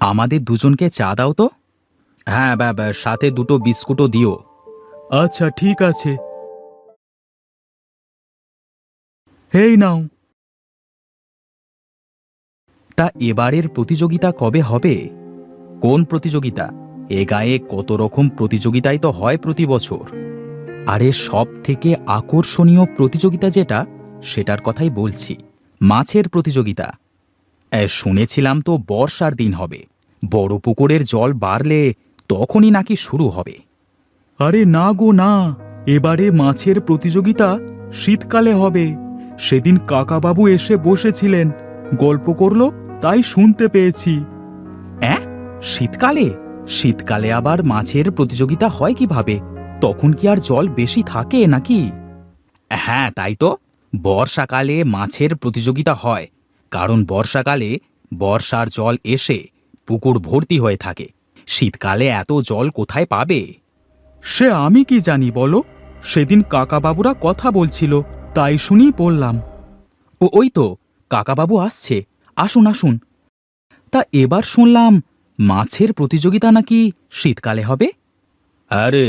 আমাদের দুজনকে চা দাও তো। হ্যাঁ, সাথে দুটো বিস্কুটও দিও। আচ্ছা, ঠিক আছে। এই নাও। তা এবারের প্রতিযোগিতা কবে হবে? কোন প্রতিযোগিতা? এ গায়ে কত রকম প্রতিযোগিতাই তো হয় প্রতি বছর। আরে সব থেকে আকর্ষণীয় প্রতিযোগিতা যেটা, সেটার কথাই বলছি। মাছের প্রতিযোগিতা। শুনেছিলাম তো বর্ষার দিন হবে, বড় পুকুরের জল বাড়লে তখনই নাকি শুরু হবে। আরে না গো না, এবারে মাছের প্রতিযোগিতা শীতকালে হবে। সেদিন কাকাবাবু এসে বসেছিলেন, গল্প করলো, তাই শুনতে পেয়েছি। অ্যাঁ, শীতকালে? শীতকালে আবার মাছের প্রতিযোগিতা হয় কিভাবে? তখন কি আর জল বেশি থাকে নাকি? হ্যাঁ, তাই তো। বর্ষাকালে মাছের প্রতিযোগিতা হয়, কারণ বর্ষাকালে বর্ষার জল এসে পুকুর ভর্তি হয়ে থাকে। শীতকালে এত জল কোথায় পাবে? সে আমি কি জানি বলো, সেদিন কাকাবাবুরা কথা বলছিল, তাই শুনি বললাম। ওই তো কাকাবাবু আসছে, আসুন আসুন। তা এবার শুনলাম মাছের প্রতিযোগিতা নাকি শীতকালে হবে। আরে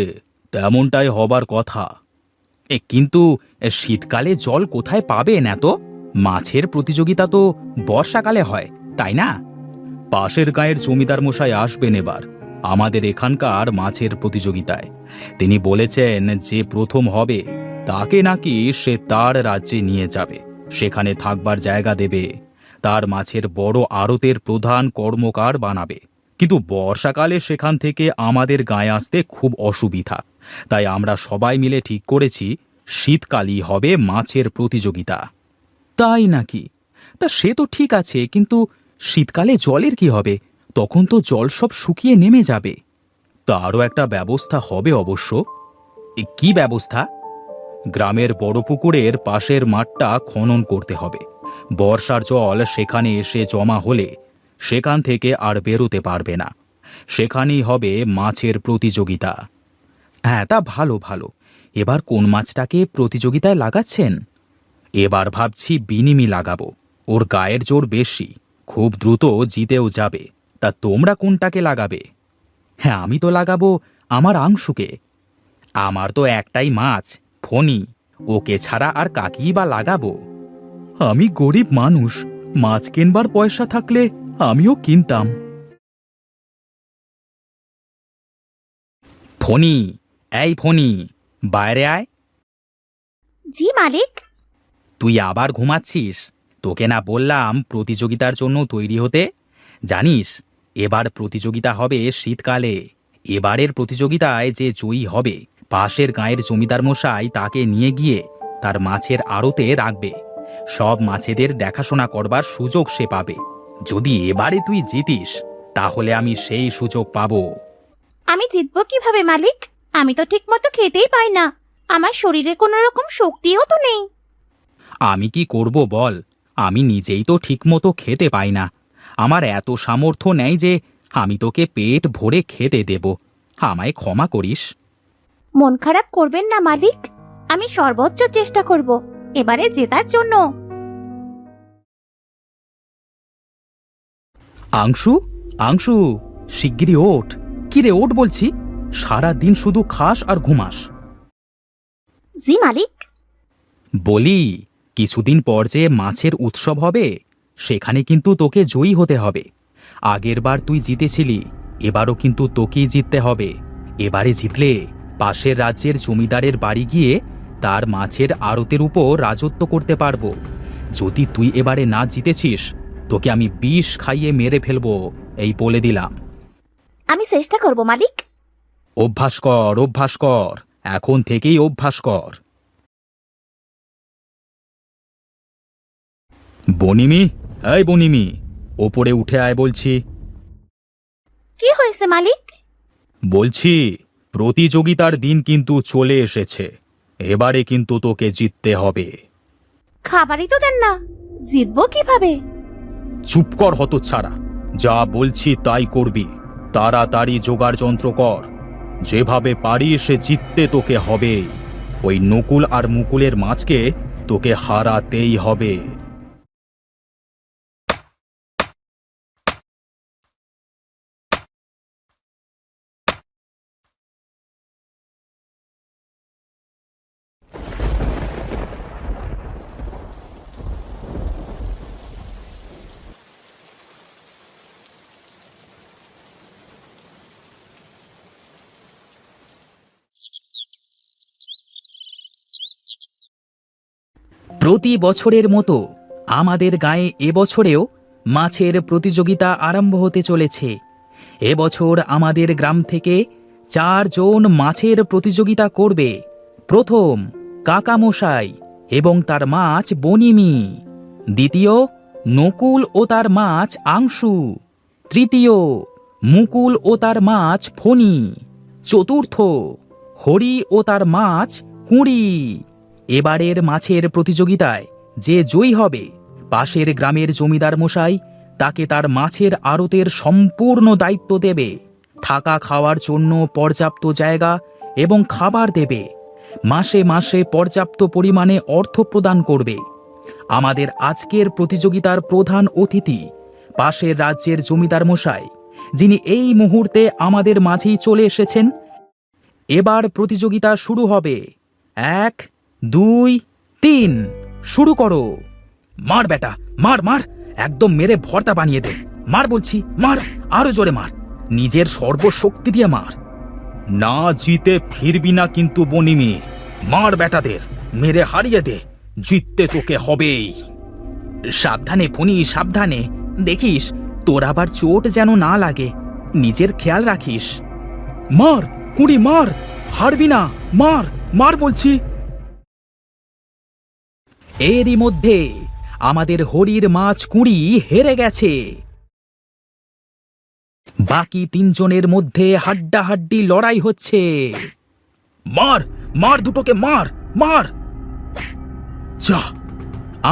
তেমনটাই হবার কথা। কিন্তু শীতকালে জল কোথায় পাবেন এত? মাছের প্রতিযোগিতা তো বর্ষাকালে হয়, তাই না? পাশের গাঁয়ের জমিদার মশাই আসবেন এবার আমাদের এখানকার মাছের প্রতিযোগিতায়। তিনি বলেছেন যে প্রথম হবে তাকে নাকি সে তার রাজ্যে নিয়ে যাবে, সেখানে থাকবার জায়গা দেবে, তার মাছের বড় আড়তের প্রধান কর্মকার বানাবে। কিন্তু বর্ষাকালে সেখান থেকে আমাদের গাঁয়ে আসতে খুব অসুবিধা, তাই আমরা সবাই মিলে ঠিক করেছি শীতকালই হবে মাছের প্রতিযোগিতা। তাই নাকি? তা সে তো ঠিক আছে, কিন্তু শীতকালে জলের কি হবে? তখন তো জল সব শুকিয়ে নেমে যাবে। তারও একটা ব্যবস্থা হবে অবশ্য। কি ব্যবস্থা? গ্রামের বড় পুকুরের পাশের মাঠটা খনন করতে হবে। বর্ষার জল সেখানে এসে জমা হলে সেখান থেকে আর বেরোতে পারবে না। সেখানেই হবে মাছের প্রতিযোগিতা। হ্যাঁ, তা ভালো ভালো। এবার কোন মাছটাকে প্রতিযোগিতায় লাগাচ্ছেন? এবার ভাবছি বিনিমি লাগাবো, ওর গায়ের জোর বেশি, খুব দ্রুত জিতেও যাবে। তা তোমরা কোনটাকে লাগাবে? হ্যাঁ, আমি তো লাগাবো আমার আংশুকে। আমার তো একটাই মাছ, ফণি, ওকে ছাড়া আর কাকেই বা লাগাবো? আমি গরিব মানুষ, মাছ কেনবার পয়সা থাকলে আমিও কিনতাম। ফণি, এই ফণি, বাইরে আয়। জি মালিক। তুই আবার ঘুমাচ্ছিস? তোকে না বললাম প্রতিযোগিতার জন্য তৈরি হতে? জানিস এবার প্রতিযোগিতা হবে শীতকালে। এবারের প্রতিযোগিতায় যে জয়ী হবে, পাশের গাঁয়ের জমিদার মশাই তাকে নিয়ে গিয়ে তার মাছের আড়তে রাখবে। সব মাছেদের দেখাশোনা করবার সুযোগ সে পাবে। যদি এবারে তুই জিতিস, তাহলে আমি সেই সুযোগ পাবো। আমি জিতবো কিভাবে মালিক? আমি তো ঠিক মতো খেতেই পাই না, আমার শরীরে কোনো রকম শক্তিও তো নেই। আমি কি করব বল? আমি নিজেই তো ঠিকমতো খেতে পাই না। আমার এত সামর্থ্য নেই যে আমি তোকে পেট ভরে খেতে দেব। আমায় ক্ষমা করিস। মন খারাপ করবেন না মালিক, আমি সর্বোচ্চ চেষ্টা করব এবারে জেতার জন্য। আংশু, আংশু, শিগগিরই ওঠ। কিরে ওঠ বলছি, সারা দিন শুধু খাস আর ঘুমাস। জি মালিক। বলি, কিছুদিন পর যে মাছের উৎসব হবে, সেখানে কিন্তু তোকে জয়ী হতে হবে। আগেরবার তুই জিতেছিলি, এবারও কিন্তু তোকেই জিততে হবে। এবারে জিতলে পাশের রাজ্যের জমিদারের বাড়ি গিয়ে তার মাছের আড়তের উপর রাজত্ব করতে পারবো। যদি তুই এবারে না জিতেছিস, তোকে আমি বিষ খাইয়ে মেরে ফেলবো, এই বলে দিলাম। আমি চেষ্টা করব মালিক। অভ্যাস কর, অভ্যাস কর, এখন থেকেই অভ্যাস কর। বনিমি, এই বনিমি, ওপরে উঠে আয় বলছি। কি হয়েছে মালিক? বলছি প্রতিযোগিতার দিন কিন্তু চলে এসেছে, এবারে কিন্তু তোকে জিততে হবে। খাবারই তো দেন না, জিতবো কিভাবে? চুপ কর হতচ্ছাড়া, যা বলছি তাই করবি। তাড়াতাড়ি জোগাড় যন্ত্র কর, যেভাবে পারিস জিততে তোকে হবে। ওই নকুল আর মুকুলের মাছকে তোকে হারাতেই হবে। প্রতি বছরের মতো আমাদের গায়ে এবছরেও মাছের প্রতিযোগিতা আরম্ভ হতে চলেছে। এবছর আমাদের গ্রাম থেকে 4 জন মাছের প্রতিযোগিতা করবে। প্রথম কাকামশাই এবং তার মাছ বনিমি, দ্বিতীয় নকুল ও তার মাছ আংশু, তৃতীয় মুকুল ও তার মাছ ফণি, চতুর্থ হরি ও তার মাছ কুঁড়ি। এবারের মাছের প্রতিযোগিতায় যে জয়ী হবে, পাশের গ্রামের জমিদার মশাই তাকে তার মাছের আড়তের সম্পূর্ণ দায়িত্ব দেবে। থাকা খাওয়ার জন্য পর্যাপ্ত জায়গা এবং খাবার দেবে। মাসে মাসে পর্যাপ্ত পরিমাণে অর্থ প্রদান করবে। আমাদের আজকের প্রতিযোগিতার প্রধান অতিথি পাশের রাজ্যের জমিদার মশাই, যিনি এই মুহূর্তে আমাদের মাঝেই চলে এসেছেন। এবার প্রতিযোগিতা শুরু হবে। 1, 2, 3 শুরু করো। মার বেটা, মার মার, একদম মেরে ভর্তা বানিয়ে দে। মার বলছি, মার, আরো জোরে মার, নিজের সর্বশক্তি দিয়ে মার। না জিতে ফিরবি না কিন্তু বনিমি। মার বেটাদের, মেরে হারিয়ে দে, জিততে তোকে হবেই। সাবধানে ফণি, সাবধানে, দেখিস তোর আবার চোট যেন না লাগে, নিজের খেয়াল রাখিস। মার কুঁড়ি মার, হারবি না, মার, মার বলছি। এরই মধ্যে আমাদের হরির মাছ কুঁড়ি হেরে গেছে। বাকি 3 জনের মধ্যে হাড্ডাহাড্ডি লড়াই হচ্ছে। মার, মার দুটোকে, মার, মার। যা,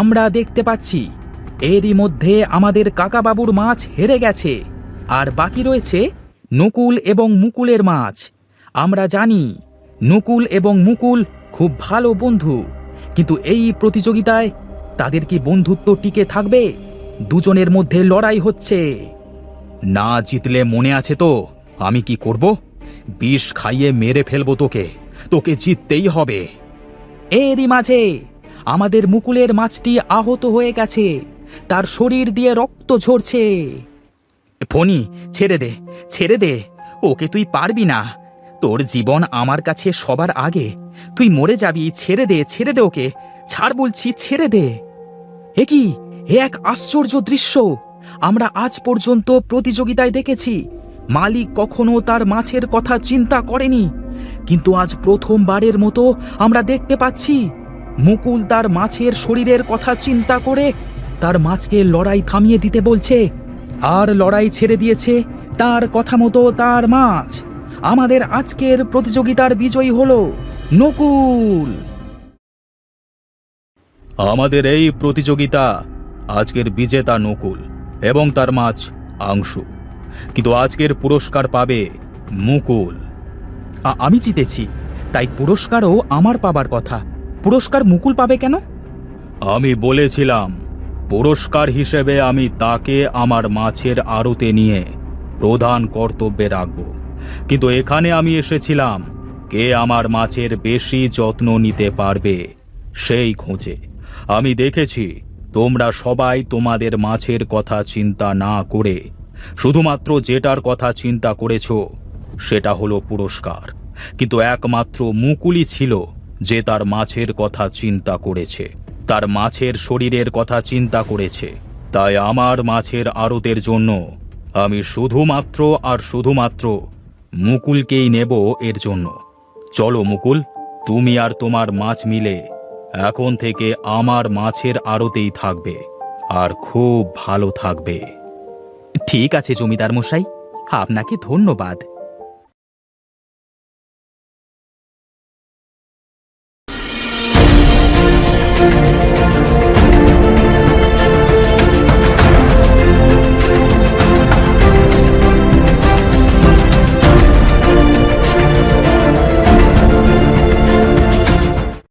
আমরা দেখতে পাচ্ছি এরই মধ্যে আমাদের কাকাবাবুর মাছ হেরে গেছে, আর বাকি রয়েছে নকুল এবং মুকুলের মাছ। আমরা জানি নকুল এবং মুকুল খুব ভালো বন্ধু, কিন্তু এই প্রতিযোগিতায় তাদের কি বন্ধুত্ব টিকে থাকবে? দুজনের মধ্যে লড়াই হচ্ছে। না জিতলে মনে আছে তো আমি কি করব? বিষ খাইয়ে মেরে ফেলবো তোকে, তোকে জিততেই হবে। এরই মাঝে আমাদের মুকুলের মাছটি আহত হয়ে গেছে, তার শরীর দিয়ে রক্ত ঝরছে। ফণি, ছেড়ে দে, ছেড়ে দে, ওকে তুই পারবি না। তোর জীবন আমার কাছে সবার আগে, তুই মরে যাবি। ছেড়ে দে, ছেড়ে দে ওকে, ছাড় বলছি, ছেড়ে দে। এ কি, এ এক আশ্চর্য দৃশ্য। আমরা আজ পর্যন্ত প্রতিযোগিতায় দেখেছি মালিক কখনো তার মাছের কথা চিন্তা করেনি, কিন্তু আজ প্রথমবারের মতো আমরা দেখতে পাচ্ছি মুকুল তার মাছের শরীরের কথা চিন্তা করে তার মাছকে লড়াই থামিয়ে দিতে বলছে, আর লড়াই ছেড়ে দিয়েছে তার কথা মতো তার মাছ। আমাদের আজকের প্রতিযোগিতার বিজয়ী হলো নকুল। আমাদের এই প্রতিযোগিতা আজকের বিজেতা নকুল এবং তার মাছ আংশু, কিন্তু আজকের পুরস্কার পাবে মুকুল। আমি জিতেছি, তাই পুরস্কারও আমার পাবার কথা। পুরস্কার মুকুল পাবে কেন? আমি বলেছিলাম পুরস্কার হিসেবে আমি তাকে আমার মাছের আড়তে নিয়ে প্রধান কর্তব্যে রাখব, কিন্তু এখানে আমি এসেছিলাম কে আমার মাছের বেশি যত্ন নিতে পারবে সেই খোঁজে। আমি দেখেছি তোমরা সবাই তোমাদের মাছের কথা চিন্তা না করে শুধুমাত্র যেটার কথা চিন্তা করেছো সেটা হলো পুরস্কার, কিন্তু একমাত্র মুকুলই ছিল যে তার মাছের কথা চিন্তা করেছে, তার মাছের শরীরের কথা চিন্তা করেছে। তাই আমার মাছের আড়তের জন্য আমি শুধুমাত্র আর শুধুমাত্র মুকুলকেই নেব এর জন্য। চলো মুকুল, তুমি আর তোমার মাছ মিলে এখন থেকে আমার মাছের আড়তেই থাকবে, আর খুব ভালো থাকবে। ঠিক আছে জমিদার মশাই, আপনাকে ধন্যবাদ।